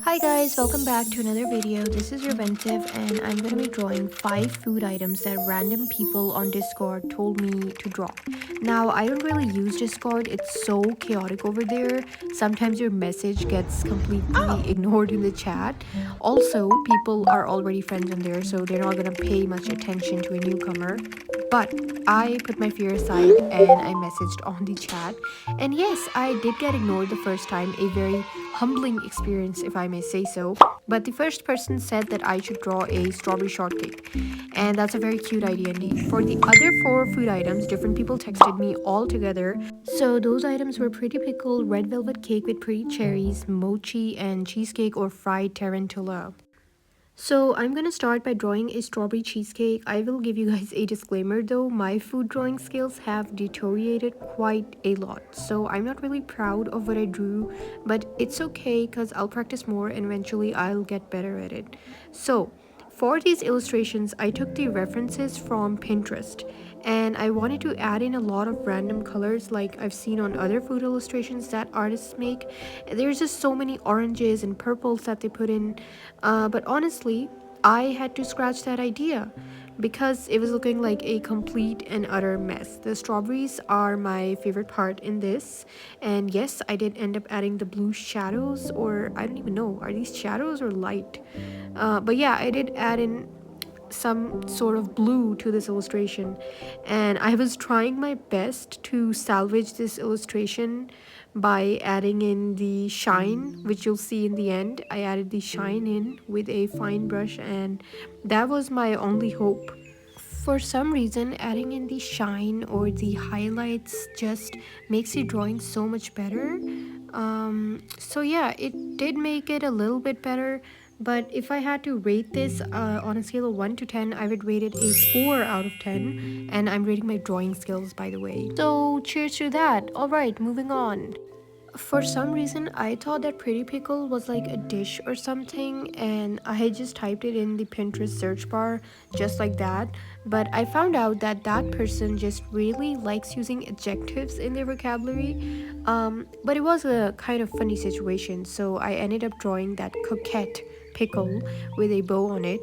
Hi guys, welcome back to another video. This is Reventive and I'm going to be drawing 5 food items that random people on Discord told me to draw. Now, I don't really use Discord. It's so chaotic over there. Sometimes your message gets completely ignored in the chat. Also, people are already friends on there, so they're not going to pay much attention to a newcomer. But I put my fear aside and I messaged on the chat. And yes, I did get ignored the first time, a very humbling experience, if I may say so. But the first person said that I should draw a strawberry shortcake. And that's a very cute idea indeed. For the other 4 food items, different people texted me all together. So those items were pretty pickle, red velvet cake with pretty cherries, mochi, and cheesecake or fried tarantula. So I'm gonna start by drawing a strawberry cheesecake. I will give you guys a disclaimer though, my food drawing skills have deteriorated quite a lot. So I'm not really proud of what I drew, but it's okay because I'll practice more and eventually I'll get better at it. So for these illustrations, I took the references from Pinterest and I wanted to add in a lot of random colors like I've seen on other food illustrations that artists make. There's just so many oranges and purples that they put in, but honestly, I had to scratch that idea because it was looking like a complete and utter mess. The strawberries are my favorite part in this, and yes, I did end up adding the blue shadows, or I don't even know, are these shadows or light? But yeah, I did add in some sort of blue to this illustration, and I was trying my best to salvage this illustration by adding in the shine, which you'll see in the end. I added the shine in with a fine brush, and that was my only hope. For some reason, adding in the shine or the highlights just makes the drawing so much better. So yeah, it did make it a little bit better, but if I had to rate this on a scale of 1 to 10, I would rate it a 4 out of 10. And I'm rating my drawing skills, by the way. So cheers to that. Alright, moving on. For some reason, I thought that Pretty Pickle was like a dish or something, and I had just typed it in the Pinterest search bar just like that. But I found out that that person just really likes using adjectives in their vocabulary. But it was a kind of funny situation, so I ended up drawing that coquette pickle with a bow on it.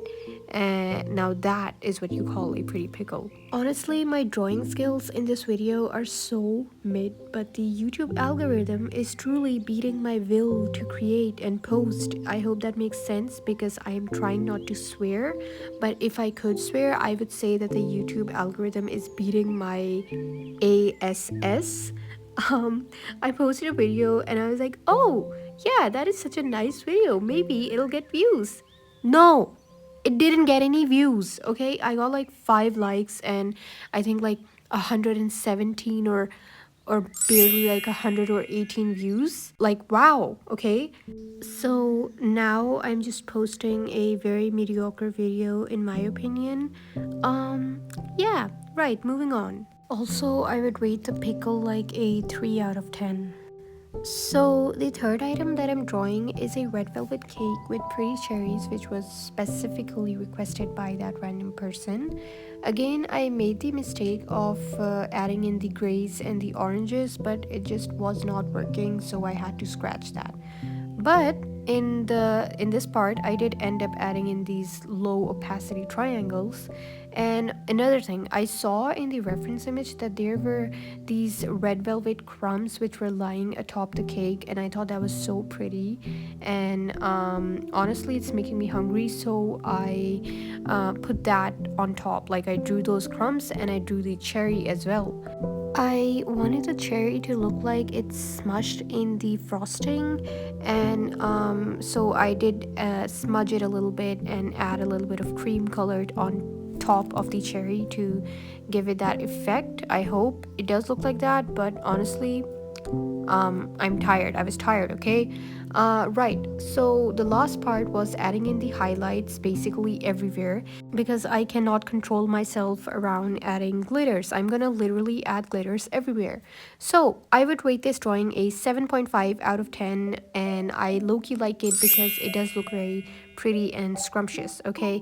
And now that is what you call a pretty pickle. Honestly, my drawing skills in this video are so mid, but the YouTube algorithm is truly beating my will to create and post. I hope that makes sense because I am trying not to swear, but if I could swear, I would say that the YouTube algorithm is beating my ASS. Um, I posted a video and I was like, oh, yeah, that is such a nice video. Maybe it'll get views. No, it didn't get any views. Okay, I got like 5 likes and I think like 117 or barely like 100 or 18 views. Like wow. Okay, so now I'm just posting a very mediocre video in my opinion. Yeah, right, moving on. Also, I would rate the pickle like a 3 out of 10. So, the third item that I'm drawing is a red velvet cake with pretty cherries, which was specifically requested by that random person. Again, I made the mistake of adding in the grays and the oranges, but it just was not working, so I had to scratch that. But in this part, I did end up adding in these low opacity triangles. And another thing, I saw in the reference image that there were these red velvet crumbs which were lying atop the cake, and I thought that was so pretty. And honestly, it's making me hungry, so I put that on top. Like I drew those crumbs and I drew the cherry as well. I wanted the cherry to look like it's smushed in the frosting, and so I did smudge it a little bit and add a little bit of cream colored on top of the cherry to give it that effect. I hope it does look like that, but honestly, I'm tired. I was tired, okay? Right. So the last part was adding in the highlights basically everywhere because I cannot control myself around adding glitters. I'm gonna literally add glitters everywhere. So I would rate this drawing a 7.5 out of 10, and I low-key like it because it does look very pretty and scrumptious, okay?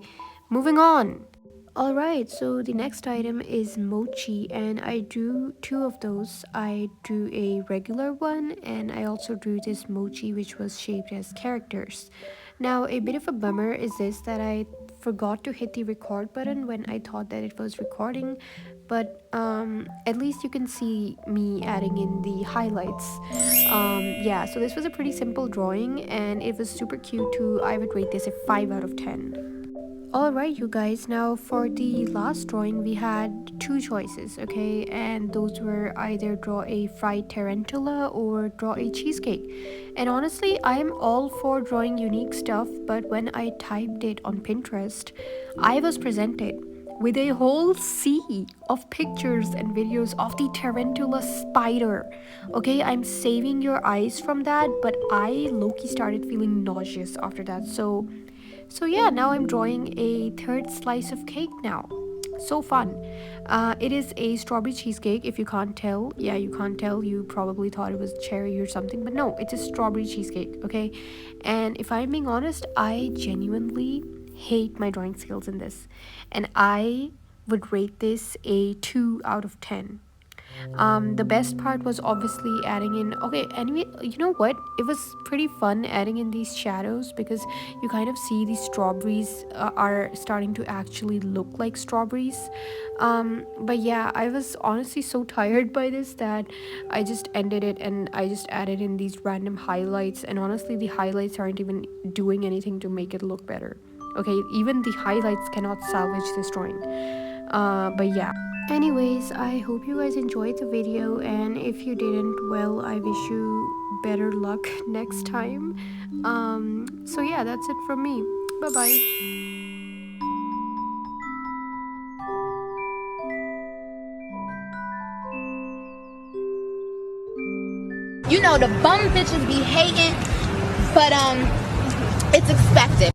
Moving on. Alright, so the next item is mochi, and I drew two of those. I drew a regular one, and I also drew this mochi which was shaped as characters. Now, a bit of a bummer is this that I forgot to hit the record button when I thought that it was recording, but at least you can see me adding in the highlights. Yeah, so this was a pretty simple drawing, and it was super cute too. I would rate this a 5 out of 10. Alright, you guys, now for the last drawing, we had two choices, okay? And those were either draw a fried tarantula or draw a cheesecake. And honestly, I'm all for drawing unique stuff, but when I typed it on Pinterest, I was presented with a whole sea of pictures and videos of the tarantula spider. Okay, I'm saving your eyes from that, but I low-key started feeling nauseous after that. So yeah, now I'm drawing a third slice of cake now. So fun. It is a strawberry cheesecake. If you can't tell, yeah, you can't tell. You probably thought it was cherry or something, but no, it's a strawberry cheesecake. Okay, and if I'm being honest, I genuinely hate my drawing skills in this, and I would rate this a 2 out of 10. The best part was obviously adding in, okay, anyway, you know what, it was pretty fun adding in these shadows because you kind of see these strawberries are starting to actually look like strawberries. But yeah, I was honestly so tired by this that I just ended it and I just added in these random highlights, and honestly the highlights aren't even doing anything to make it look better. Okay, even the highlights cannot salvage this drawing. But yeah, anyways, I hope you guys enjoyed the video, and if you didn't, well, I wish you better luck next time. So yeah, that's it from me. Bye bye. You know the bum bitches be hating, but it's expected.